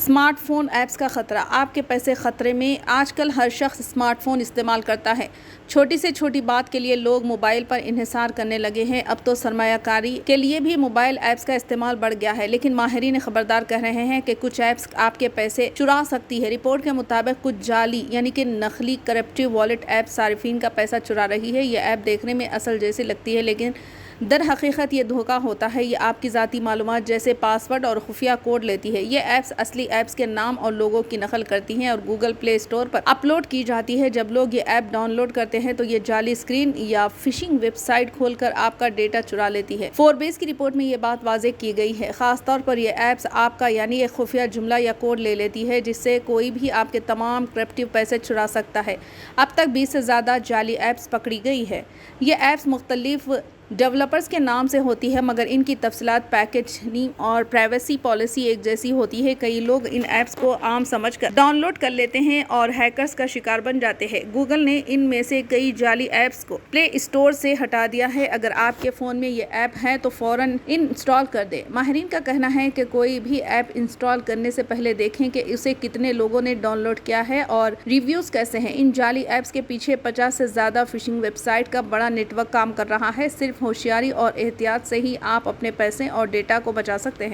Smart phone apps का खतरा, आपके पैसे खतरे में। आजकल हर शख्स स्मार्टफोन इस्तेमाल करता है। छोटी से छोटी बात के लिए लोग मोबाइल पर इन्हिसार करने लगे हैं। अब तो सरमायाकारी के लिए भी मोबाइल ऐप्स का इस्तेमाल बढ़ गया है, लेकिन माहिरीन खबरदार कह रहे हैं कि कुछ ऐप्स आपके पैसे चुरा सकती है। रिपोर्ट के मुताबिक कुछ जाली यानी कि नकली करप्टिव वॉलेट ऐप सार्फिन का पैसा चुरा रही है। ये ऐप देखने में असल जैसी लगती है, लेकिन दर हकीकत ये धोखा होता है। ये आपकी ज़ाती मालूमात जैसे पासवर्ड और खुफिया कोड लेती है। ये ऐप्स असली ऐप्स के नाम और लोगों की नकल करती हैं और गूगल प्ले स्टोर पर अपलोड की जाती है। जब लोग ये ऐप डाउनलोड करते हैं तो ये जाली स्क्रीन या फिशिंग वेबसाइट खोलकर आपका डेटा चुरा लेती है। फोरब्स की रिपोर्ट में ये बात वाज़ेह की गई है। खासतौर पर ये ऐप्स आपका यानी एक खुफिया जुमला या कोड ले लेती है, जिससे कोई भी आपके तमाम क्रिप्टिव पैसे चुरा सकता है। अब तक 20 से ज़्यादा जाली ऐप्स पकड़ी गई है। ये ऐप्स मुख्तलिफ डेवलपर्स के नाम से होती है, मगर इनकी तफसीलात, पैकेजिंग और प्राइवेसी पॉलिसी एक जैसी होती है। कई लोग इन ऐप्स को आम समझकर डाउनलोड कर लेते हैं और हैकर्स का शिकार बन जाते हैं। गूगल ने इनमें से कई जाली ऐप्स को प्ले स्टोर से हटा दिया है। अगर आपके फ़ोन में ये ऐप है तो फ़ौरन इंस्टॉल कर दें। माहिरीन का कहना है कि कोई भी ऐप इंस्टॉल करने से पहले देखें कि उसे कितने लोगों ने डाउनलोड किया है और रिव्यूज़ कैसे हैं। इन जाली ऐप्स के पीछे 50 से ज़्यादा फिशिंग वेबसाइट का बड़ा नेटवर्क काम कर रहा है। सिर्फ होशियारी और एहतियात से ही आप अपने पैसे और डेटा को बचा सकते हैं।